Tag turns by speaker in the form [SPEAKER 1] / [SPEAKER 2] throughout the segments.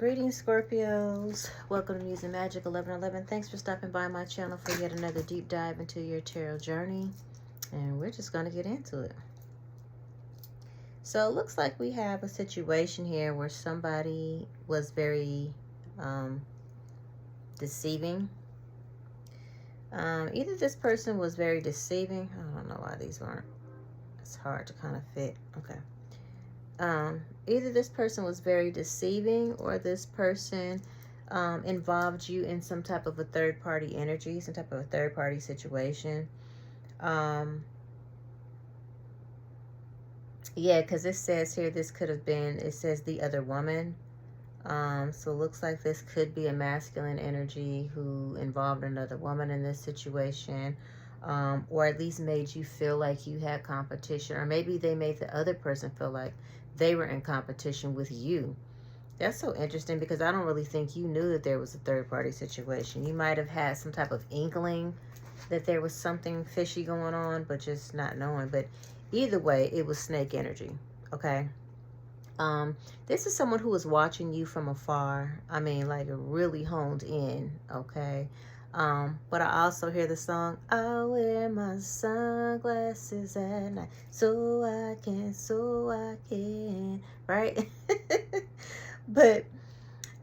[SPEAKER 1] Greetings, Scorpios. Welcome to Music Magic 1111. Thanks for stopping by my channel for yet another deep dive into your tarot journey. And we're just going to get into it. So it looks like we have a situation here where somebody was very deceiving. Either this person was very deceiving. I don't know why these weren't. It's hard to kind of fit. Okay. Either this person was very deceiving or this person involved you in some type of a third-party energy, some type of a third-party situation. Yeah, because it says here this could have been, it says the other woman. So it looks like this could be a masculine energy who involved another woman in this situation. Or at least made you feel like you had competition. Or maybe they made the other person feel like they were in competition with you. That's so interesting because I don't really think you knew that there was a third-party situation. You might have had some type of inkling that there was something fishy going on, but just not knowing. But either way, it was snake energy, okay? This is someone who was watching you from afar. I mean, like really honed in, okay? But I also hear the song, I wear my sunglasses at night so I can, right? But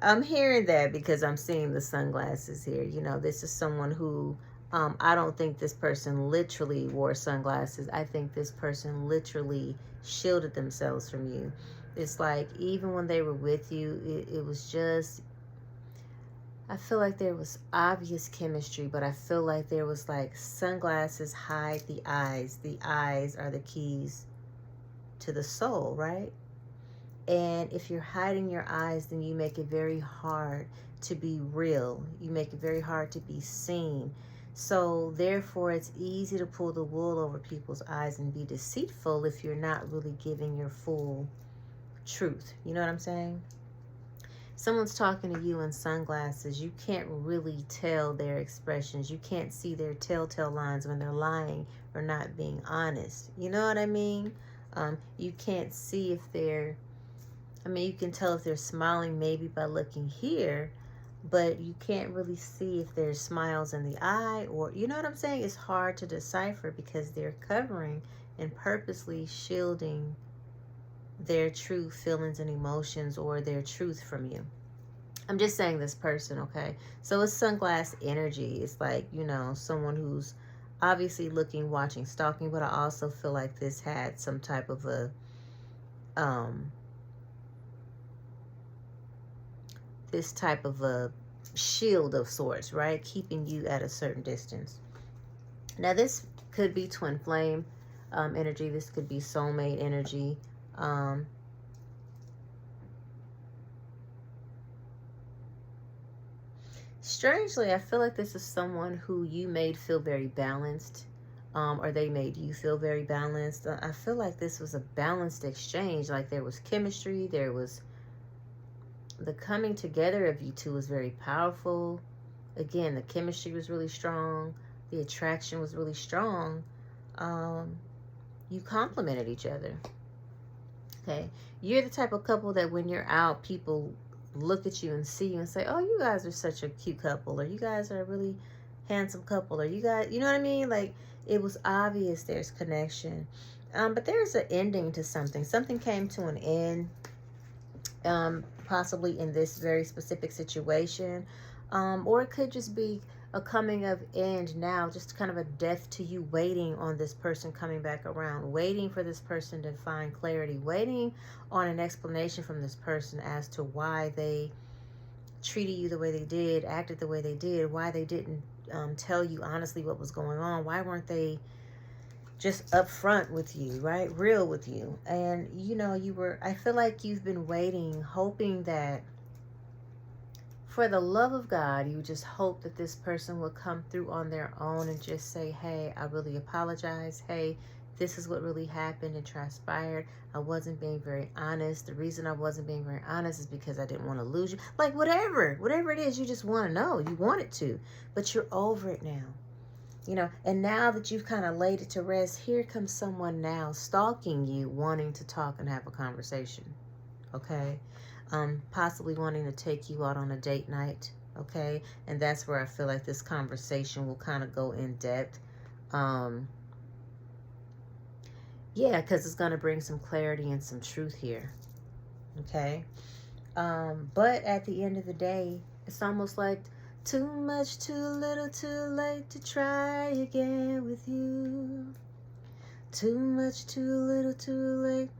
[SPEAKER 1] I'm hearing that because I'm seeing the sunglasses here. You know, this is someone who, I don't think this person literally wore sunglasses. I think this person literally shielded themselves from you. It's like, even when they were with you, it was just, I feel like there was obvious chemistry, but I feel like there was like sunglasses hide the eyes. The eyes are the keys to the soul, right? And if you're hiding your eyes, then you make it very hard to be real. You make it very hard to be seen. So therefore, it's easy to pull the wool over people's eyes and be deceitful if you're not really giving your full truth. You know what I'm saying? Someone's talking to you in sunglasses. You can't really tell their expressions. You can't see their telltale lines when they're lying or not being honest. You know what I mean? You can't see if they're, I mean, you can tell if they're smiling maybe by looking here, but you can't really see if there's smiles in the eye or, you know what I'm saying? It's hard to decipher because they're covering and purposely shielding their true feelings and emotions or their truth from you. I'm just saying this person, okay? So it's sunglass energy. It's like, you know, someone who's obviously looking, watching, stalking, but I also feel like this had some type of a, this type of a shield of sorts, right? Keeping you at a certain distance. Now, this could be twin flame energy. This could be soulmate energy. Strangely, I feel like this is someone who you made feel very balanced, or they made you feel very balanced. I feel like this was a balanced exchange. Like there was chemistry, there was the coming together of you two was very powerful. Again, the chemistry was really strong. The attraction was really strong. You complemented each other. Okay, you're the type of couple that when you're out, people look at you and see you and say, oh, you guys are such a cute couple, or you guys are a really handsome couple, or you guys, you know what I mean? Like, it was obvious there's connection. But there's an ending to something. Something came to an end, possibly in this very specific situation. Or it could just be a coming of end now, just kind of a death to you, waiting on this person coming back around, waiting for this person to find clarity, waiting on an explanation from this person as to why they treated you the way they did, acted the way they did, why they didn't tell you honestly what was going on, why weren't they just upfront with you, right? Real with you. And you know, I feel like you've been waiting, hoping that for the love of God, you just hope that this person will come through on their own and just say, hey, I really apologize. Hey, this is what really happened and transpired. I wasn't being very honest. The reason I wasn't being very honest is because I didn't want to lose you. Like whatever it is, you just want to know. You want it to, but you're over it now. You know, and now that you've kind of laid it to rest, here comes someone now stalking you, wanting to talk and have a conversation. okay? Possibly wanting to take you out on a date night, okay? And that's where I feel like this conversation will kind of go in depth. Yeah, because it's going to bring some clarity and some truth here, okay? But at the end of the day, it's almost like too much, too little, too late to try again with you. Too much, too little, too late.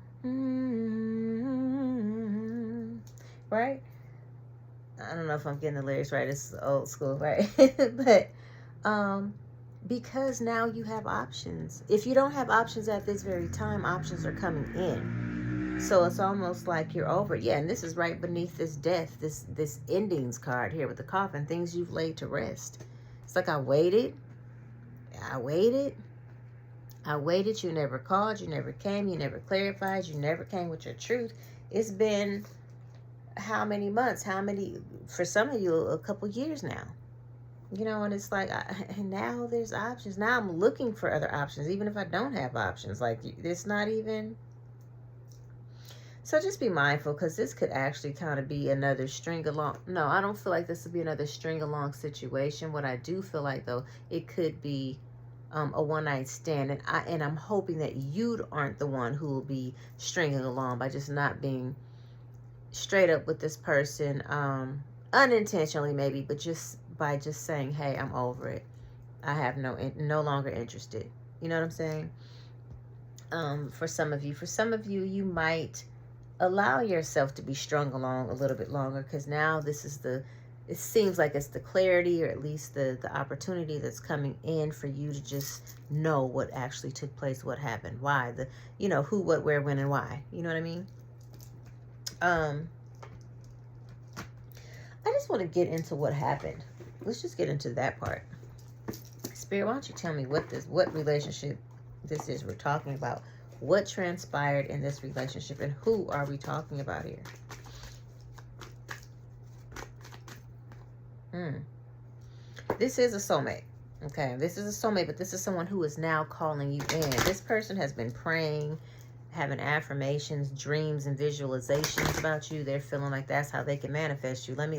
[SPEAKER 1] Right? I don't know if I'm getting the lyrics right. It's old school, right? But because now you have options. If you don't have options at this very time, options are coming in. So it's almost like you're over. Yeah, and this is right beneath this death, this endings card here with the coffin, things you've laid to rest. It's like I waited. You never called, you never came, you never clarified, you never came with your truth. It's been how many months? For some of you, a couple years now. You know, and it's like, and now there's options. Now I'm looking for other options, even if I don't have options. Like, it's not even. So just be mindful, because this could actually kind of be another string along. No, I don't feel like this would be another string along situation. What I do feel like, though, it could be a one-night stand. And I'm hoping that you aren't the one who will be stringing along by just not being straight up with this person, unintentionally maybe, but just by just saying, hey, I'm over it. I have no longer interested. You know what I'm saying? For some of you, you might allow yourself to be strung along a little bit longer, because now this is it seems like it's the clarity, or at least the opportunity that's coming in for you to just know what actually took place, what happened, why, who, what, where, when, and why. You know what I mean? I just want to get into what happened. Let's just get into that part. Spirit, why don't you tell me what relationship this is we're talking about? What transpired in this relationship, and who are we talking about here? This is a soulmate. Okay, this is a soulmate, but this is someone who is now calling you in. This person has been praying, having affirmations, dreams, and visualizations about you. They're feeling like that's how they can manifest you. Let me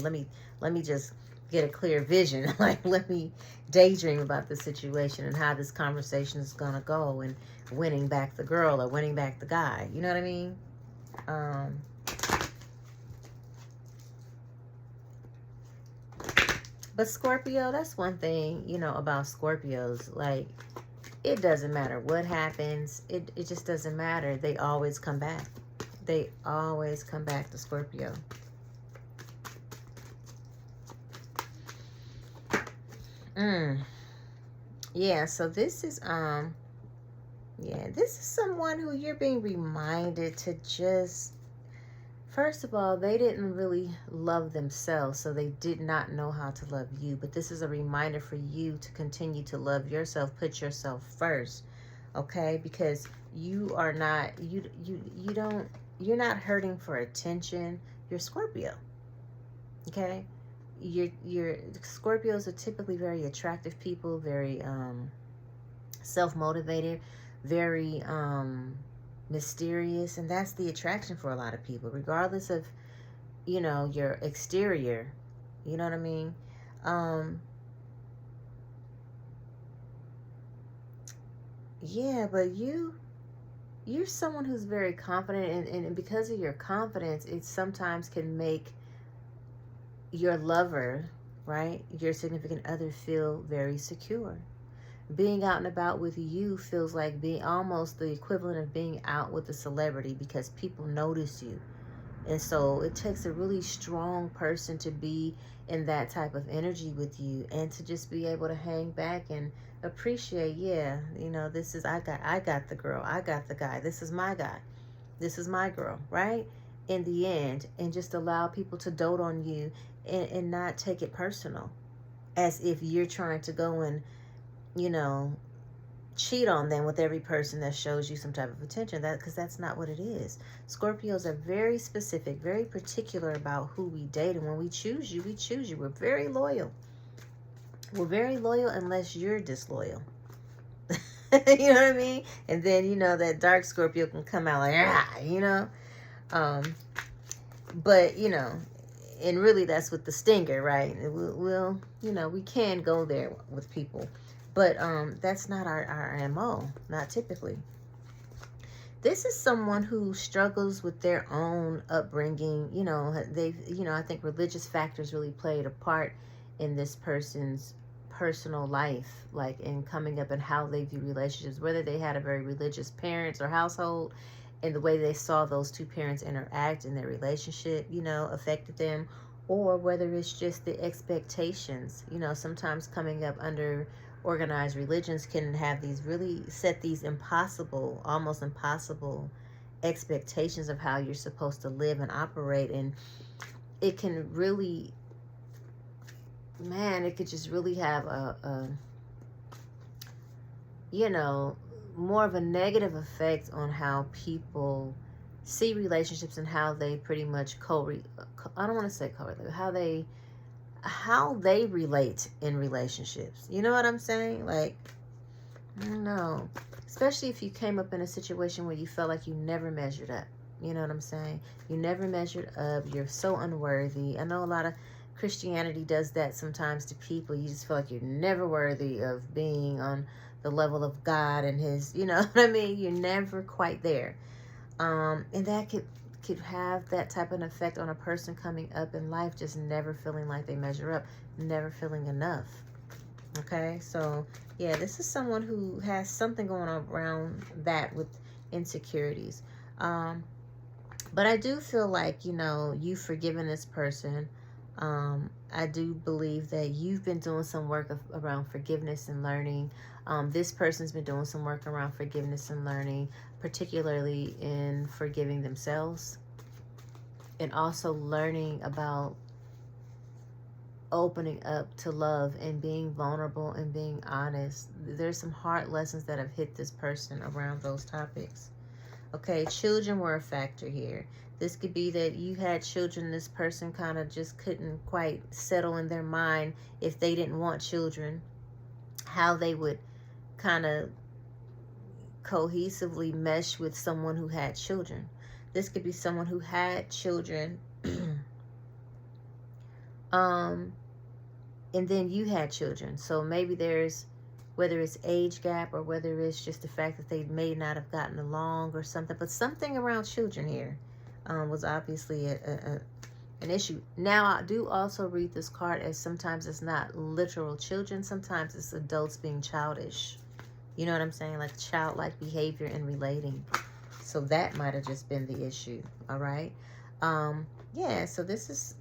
[SPEAKER 1] just get a clear vision. Like, let me daydream about the situation and how this conversation is gonna go, and winning back the girl or winning back the guy. You know what I mean? But Scorpio, that's one thing, about Scorpios. Like, it doesn't matter what happens. It just doesn't matter. They always come back. They always come back to Scorpio. Yeah, so this is this is someone who you're being reminded to just, first of all, they didn't really love themselves, so they did not know how to love you. But this is a reminder for you to continue to love yourself, put yourself first, okay? Because you are not, you're not hurting for attention. You're Scorpio, okay? Your Scorpios are typically very attractive people, very self-motivated, very mysterious, and that's the attraction for a lot of people, regardless of your exterior. You know what I mean? Yeah, but you're someone who's very confident, and because of your confidence, it sometimes can make your lover, right, your significant other, feel very secure. Being out and about with you feels like being almost the equivalent of being out with a celebrity, because people notice you. And so it takes a really strong person to be in that type of energy with you, and to just be able to hang back and appreciate, this is, I got the girl, I got the guy, this is my guy, this is my girl, right? In the end, and just allow people to dote on you, and not take it personal, as if you're trying to go and cheat on them with every person that shows you some type of attention. Because that's not what it is. Scorpios are very specific, very particular about who we date, and when we choose you, we're very loyal. We're very loyal unless you're disloyal. You know what I mean? And then that dark Scorpio can come out like, But, you know, and really that's with the stinger, right? We'll, you know, we can go there with people. But that's not our MO, not typically. This is someone who struggles with their own upbringing. You know, I think religious factors really played a part in this person's personal life, like in coming up and how they view relationships, whether they had a very religious parents or household, and the way they saw those two parents interact in their relationship, you know, affected them, or whether it's just the expectations. You know, sometimes coming up under organized religions can have these really set these impossible, almost impossible expectations of how you're supposed to live and operate. And it can really, man, it could just really have you know, more of a negative effect on how people see relationships and how they pretty much I don't want to say correlate, how they relate in relationships. You know what I'm saying? Like, I don't know. Especially if you came up in a situation where you felt like you never measured up. You know what I'm saying? You never measured up. You're so unworthy. I know a lot of Christianity does that sometimes to people. You just feel like you're never worthy of being on the level of God and his, you know what I mean? You're never quite there. And that could have that type of effect on a person coming up in life, just never feeling like they measure up, never feeling enough. Okay, so yeah, this is someone who has something going on around that with insecurities. But I do feel like, you know, you've forgiven this person. I do believe that you've been doing some work around forgiveness and learning. This person's been doing some work around forgiveness and learning, particularly in forgiving themselves, and also learning about opening up to love and being vulnerable and being honest. There's some hard lessons that have hit this person around those topics. Okay, children were a factor here. This could be that you had children, this person kind of just couldn't quite settle in their mind if they didn't want children, how they would kind of cohesively mesh with someone who had children. This could be someone who had children and then you had children. So maybe there's, whether it's age gap or whether it's just the fact that they may not have gotten along or something, but something around children here was obviously an issue. Now, I do also read this card as sometimes it's not literal children. Sometimes it's adults being childish. You know what I'm saying? Like childlike behavior and relating. So that might have just been the issue. All right. Yeah, so this is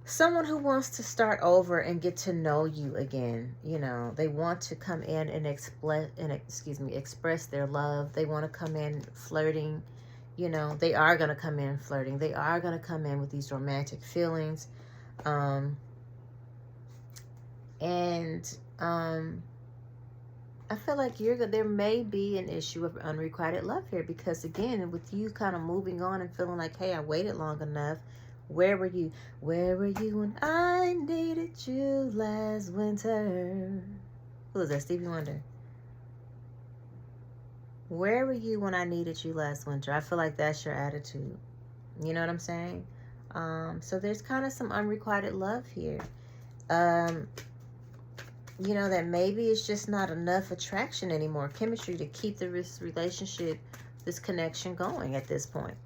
[SPEAKER 1] someone who wants to start over and get to know you again. You know, they want to come in and express their love. They want to come in flirting. You know, they are going to come in flirting. They are going to come in with these romantic feelings. I feel like there may be an issue of unrequited love here, because again, with you kind of moving on and feeling like, hey, I waited long enough. Where were you? Where were you when I needed you last winter? Who is that? Stevie Wonder. Where were you when I needed you last winter? I feel like that's your attitude. You know what I'm saying? So there's kind of some unrequited love here. You know, that maybe it's just not enough attraction anymore, chemistry, to keep this relationship, this connection going at this point.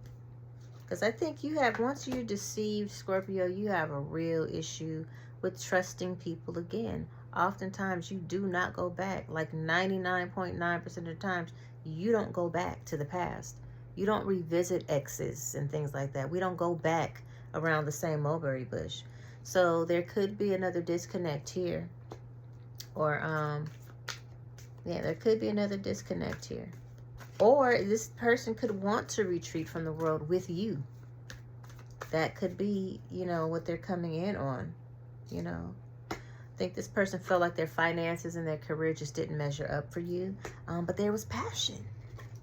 [SPEAKER 1] Because I think you have, once you're deceived, Scorpio, you have a real issue with trusting people again. Oftentimes, you do not go back. Like 99.9% of the times, you don't go back to the past. You don't revisit exes and things like that. We don't go back around the same mulberry bush. So there could be another disconnect here. Or, yeah, there could be another disconnect here. Or this person could want to retreat from the world with you. That could be, you know, what they're coming in on, you know. I think this person felt like their finances and their career just didn't measure up for you. But there was passion,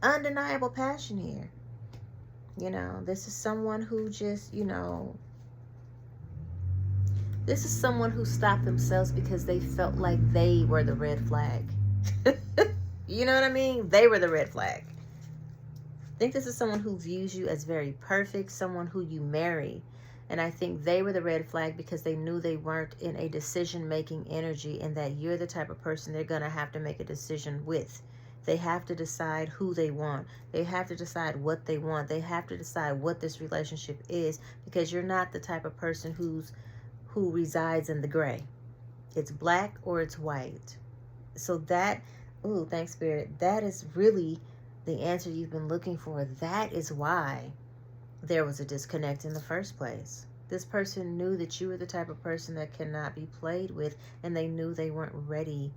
[SPEAKER 1] undeniable passion here. You know, this is someone who just, you know, this is someone who stopped themselves because they felt like they were the red flag. You know what I mean? They were the red flag. I think this is someone who views you as very perfect, someone who you marry. And I think they were the red flag because they knew they weren't in a decision-making energy, and that you're the type of person they're going to have to make a decision with. They have to decide who they want. They have to decide what they want. They have to decide what this relationship is, because you're not the type of person who resides in the gray. It's black or it's white. So that, ooh, thanks, Spirit. That is really the answer you've been looking for. That is why there was a disconnect in the first place. This person knew that you were the type of person that cannot be played with, and they knew they weren't ready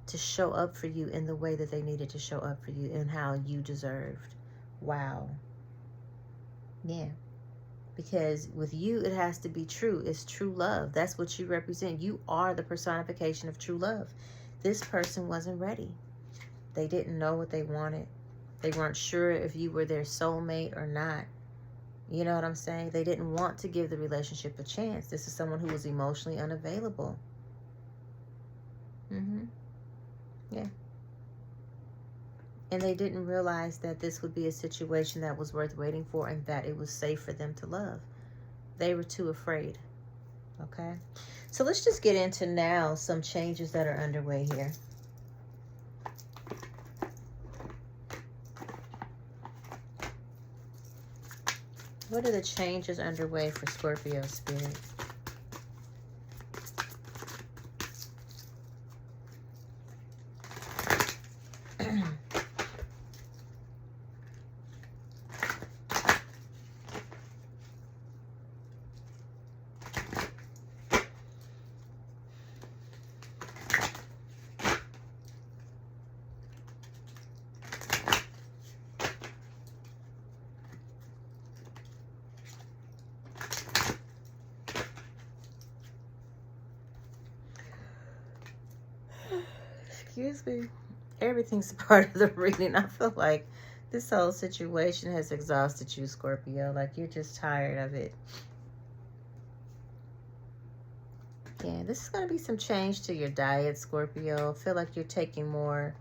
[SPEAKER 1] to show up for you in the way that they needed to show up for you and how you deserved. Wow. Yeah. Because with you, it has to be true. It's true love. That's what you represent. You are the personification of true love. This person wasn't ready. They didn't know what they wanted. They weren't sure if you were their soulmate or not. You know what I'm saying? They didn't want to give the relationship a chance. This is someone who was emotionally unavailable. Yeah. And they didn't realize that this would be a situation that was worth waiting for, and that it was safe for them to love. They were too afraid. Okay? So let's just get into now some changes that are underway here. What are the changes underway for Scorpio spirit? Excuse me. Everything's part of the reading. I feel like this whole situation has exhausted you, Scorpio. Like, you're just tired of it. Yeah, this is going to be some change to your diet, Scorpio. I feel like you're taking more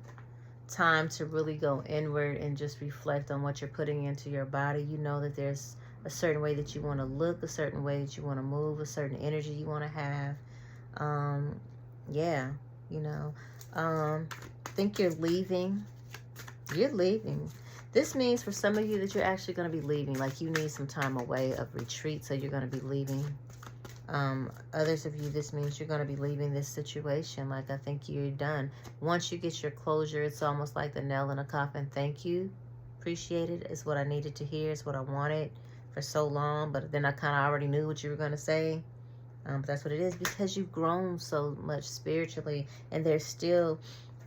[SPEAKER 1] time to really go inward and just reflect on what you're putting into your body. You know that there's a certain way that you want to look, a certain way that you want to move, a certain energy you want to have. Yeah, you know. I think you're leaving. You're leaving. This means for some of you that you're actually going to be leaving. Like, you need some time away of retreat, so you're going to be leaving. Others of you, this means you're going to be leaving this situation. Like, I think you're done. Once you get your closure, it's almost like the nail in a coffin. Thank you. Appreciate it. It's what I needed to hear. It's what I wanted for so long. But then I kind of already knew what you were going to say. But that's what it is, because you've grown so much spiritually, and there's still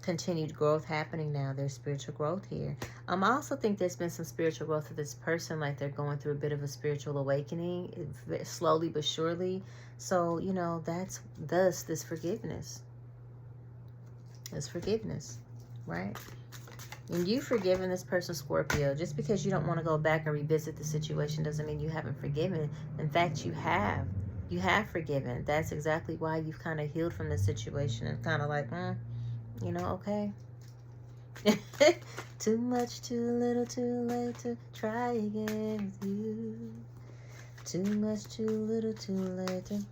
[SPEAKER 1] continued growth happening now. There's spiritual growth here. I also think there's been some spiritual growth for this person, like they're going through a bit of a spiritual awakening, slowly but surely. So, you know, that's thus this forgiveness. This forgiveness, right? And you've forgiven this person, Scorpio. Just because you don't want to go back and revisit the situation doesn't mean you haven't forgiven. In fact, you have. You have forgiven. That's exactly why you've kind of healed from the situation and kind of like, you know, okay. Too much, too little, too late to try again with you. Too much, too little, too late to...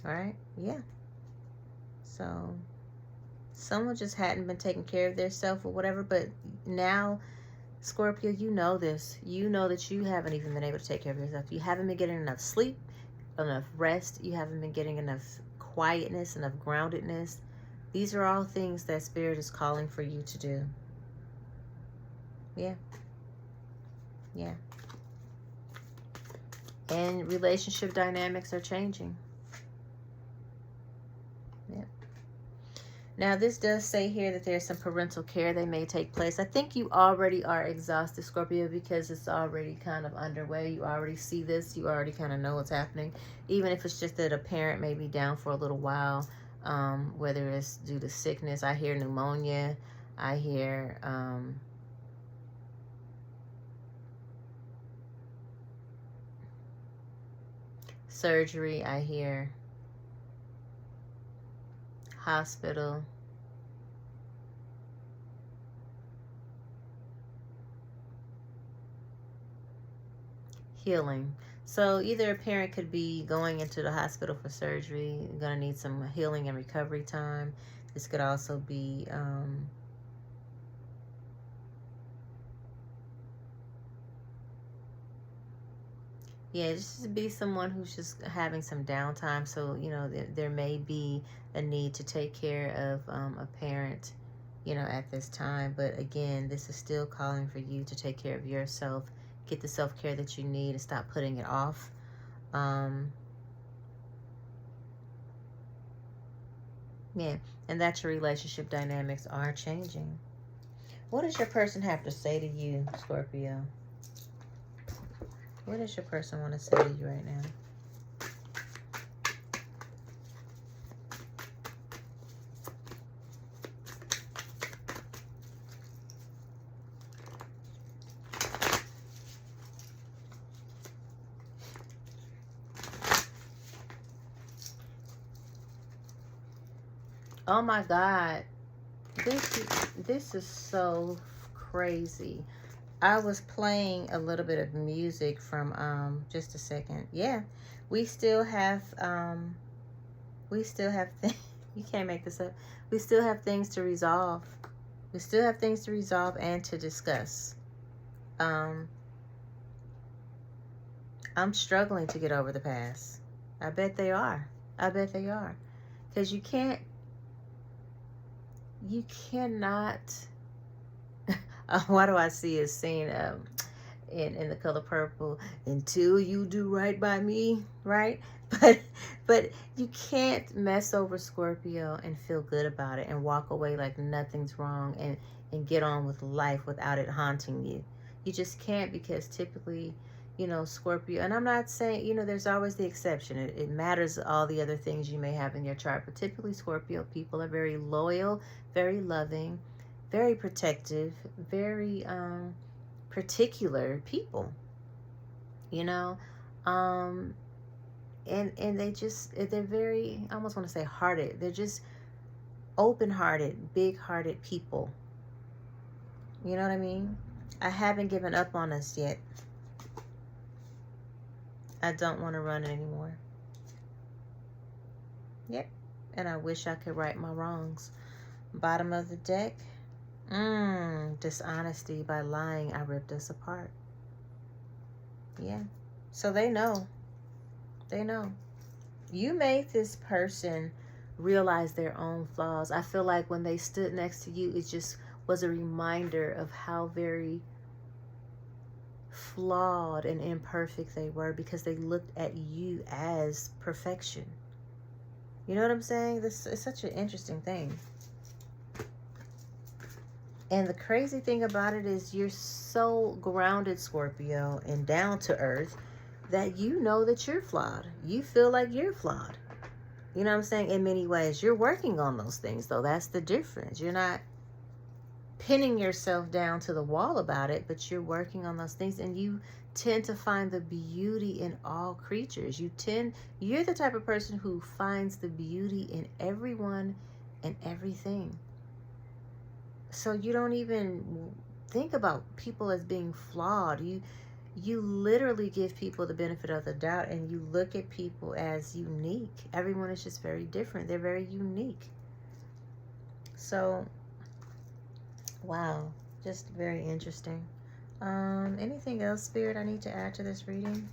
[SPEAKER 1] All right, yeah. So, someone just hadn't been taking care of themselves or whatever, but now... Scorpio, you know this. You know that you haven't even been able to take care of yourself. You haven't been getting enough sleep, enough rest. You haven't been getting enough quietness, enough groundedness. These are all things that Spirit is calling for you to do. Yeah. Yeah. And relationship dynamics are changing. Yeah. Now, this does say here that there's some parental care that may take place. I think you already are exhausted, Scorpio, because it's already kind of underway. You already see this. You already kind of know what's happening. Even if it's just that a parent may be down for a little while, whether it's due to sickness. I hear pneumonia. I hear... surgery. I hear hospital. healing. So either a parent could be going into the hospital for surgery, going to need some healing and recovery time. This could also be yeah, just to be someone who's just having some downtime. So, you know, there may be a need to take care of a parent, you know, at this time. But again, this is still calling for you to take care of yourself, get the self-care that you need, and stop putting it off. Yeah, and that your relationship dynamics are changing. What does your person have to say to you, Scorpio? What does your person want to say to you right now? Oh my God. This is so crazy. I was playing a little bit of music from just a second. Yeah. We still have you can't make this up. We still have things to resolve. We still have things to resolve and to discuss. I'm struggling to get over the past. I bet they are. I bet they are. Because you cannot why do I see a scene in the color purple, until you do right by me, right? But you can't mess over Scorpio and feel good about it and walk away like nothing's wrong and get on with life without it haunting you. You just can't, because typically, you know, Scorpio, and I'm not saying, you know, there's always the exception. It matters all the other things you may have in your chart, but typically Scorpio people are very loyal, very loving, very protective, very particular people, you know. And they're very, I almost want to say hearted. They're just open-hearted, big-hearted people. You know what I mean? I haven't given up on us yet. I don't want to run anymore. Yep. And I wish I could right my wrongs. Bottom of the deck. Dishonesty. By lying, I ripped us apart. Yeah. So they know. They know. You made this person realize their own flaws. I feel like when they stood next to you, it just was a reminder of how very flawed and imperfect they were, because they looked at you as perfection. You know what I'm saying? This is such an interesting thing. And the crazy thing about it is you're so grounded, Scorpio, and down to earth that you know that you're flawed. You feel like you're flawed. You know what I'm saying? In many ways. You're working on those things, though. That's the difference. You're not pinning yourself down to the wall about it, but you're working on those things, and you tend to find the beauty in all creatures. You're the type of person who finds the beauty in everyone and everything. So you don't even think about people as being flawed. You literally give people the benefit of the doubt, and you look at people as unique. Everyone is just very different. They're very unique. So, wow, just very interesting. Anything else, Spirit, I need to add to this reading?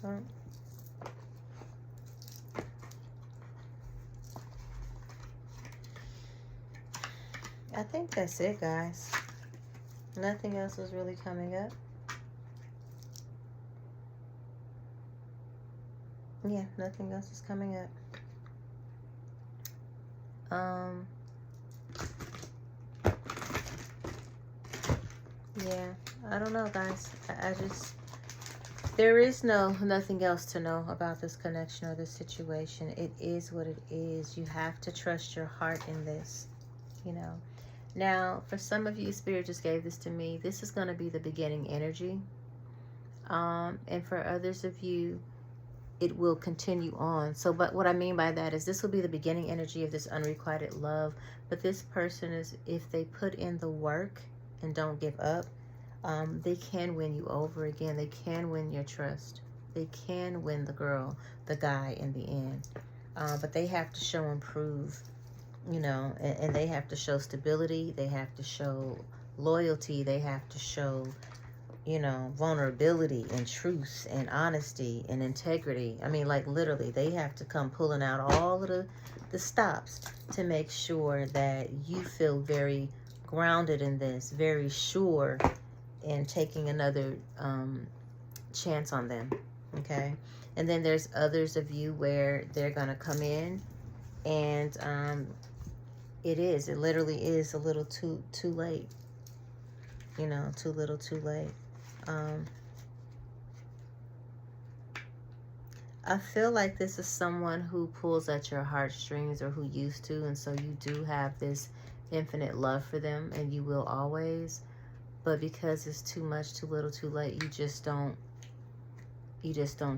[SPEAKER 1] Well, I think that's it, guys. Nothing else is really coming up. Yeah, nothing else is coming up. Yeah, I don't know, guys. I just, there is nothing else to know about this connection or this situation. It is what it is. You have to trust your heart in this, you know. Now, for some of you, Spirit just gave this to me. This is going to be the beginning energy. And for others of you, it will continue on. So, but what I mean by that is this will be the beginning energy of this unrequited love. But this person is, if they put in the work and don't give up, they can win you over again. They can win your trust. They can win the girl, the guy in the end. But they have to show and prove, you know, and they have to show stability. They have to show loyalty. They have to show, you know, vulnerability and truth and honesty and integrity. I mean, like literally, they have to come pulling out all of the stops to make sure that you feel very grounded in this, very sure in taking another chance on them. Okay. And then there's others of you where they're going to come in and it literally is a little too late. You know, too little too late. I feel like this is someone who pulls at your heartstrings, or who used to, and so you do have this infinite love for them, and you will always. But because it's too much, too little, too late, you just don't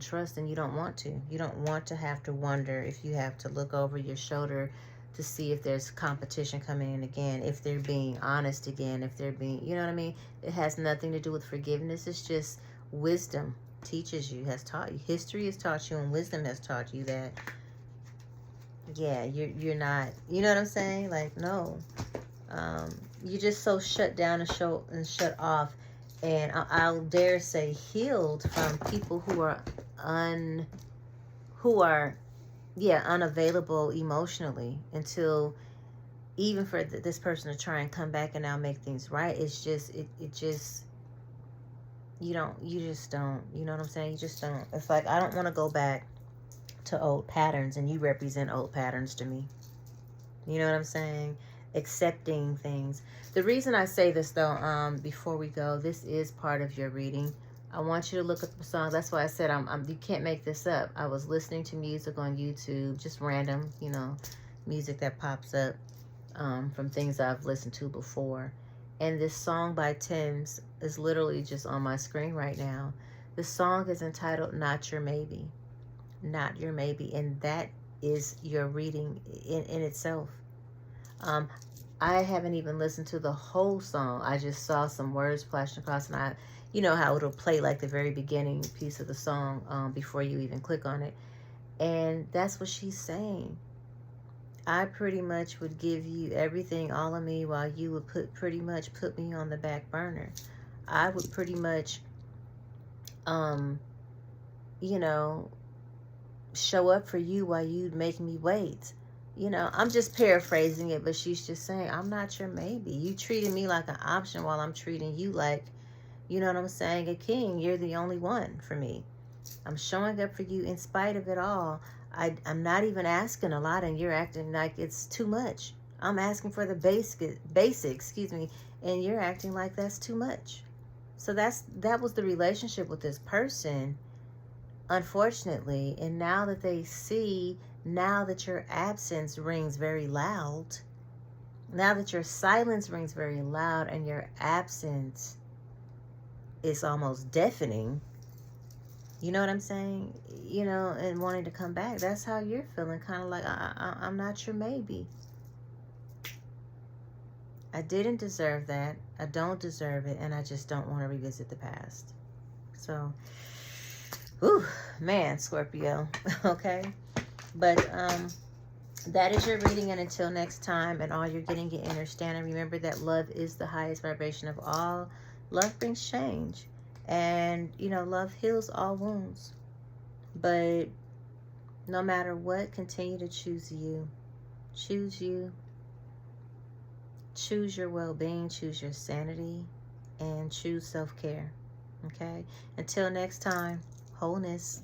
[SPEAKER 1] trust, and you don't want to. You don't want to have to wonder if you have to look over your shoulder to see if there's competition coming in again, if they're being honest again, if they're being, you know what I mean? It has nothing to do with forgiveness. It's just wisdom teaches you, has taught you. History has taught you, and wisdom has taught you that, yeah, you're not, you know what I'm saying? Like, no. You're just so shut down and shut off, and I'll dare say healed from people who are unavailable emotionally, until even for this person to try and come back and now make things right. It's just it just you just don't, you know what I'm saying? You just don't. It's like, I don't want to go back to old patterns, and you represent old patterns to me. You know what I'm saying? Accepting things. The reason I say this though, before we go, this is part of your reading. I want you to look at the song. That's why I said you can't make this up. I was listening to music on YouTube, just random, you know, music that pops up from things I've listened to before. And this song by Tim's is literally just on my screen right now. The song is entitled Not Your Maybe. Not Your Maybe. And that is your reading in itself. I haven't even listened to the whole song. I just saw some words flashing across, and you know how it'll play like the very beginning piece of the song before you even click on it. And that's what she's saying. I pretty much would give you everything, all of me, while you would pretty much put me on the back burner. I would pretty much, you know, show up for you while you'd make me wait. You know, I'm just paraphrasing it, but she's just saying, I'm not your maybe. You treated me like an option while I'm treating you like, you know what I'm saying, a king. You're the only one for me. I'm showing up for you in spite of it all. I'm not even asking a lot, and you're acting like it's too much. I'm asking for the basics, and you're acting like that's too much. So that was the relationship with this person, unfortunately. And now that they see, now that your absence rings very loud, now that your silence rings very loud, and your absence is almost deafening, you know what I'm saying? You know, and wanting to come back. That's how you're feeling, kind of like, I'm not your maybe. I didn't deserve that. I don't deserve it, and I just don't want to revisit the past. So, whew, man, Scorpio, okay? But that is your reading, and until next time, and all you're getting, get inner standing. Remember that love is the highest vibration of all. Love brings change. And, you know, love heals all wounds. But no matter what, continue to choose you. Choose you. Choose your well-being. Choose your sanity. And choose self-care. Okay? Until next time, wholeness.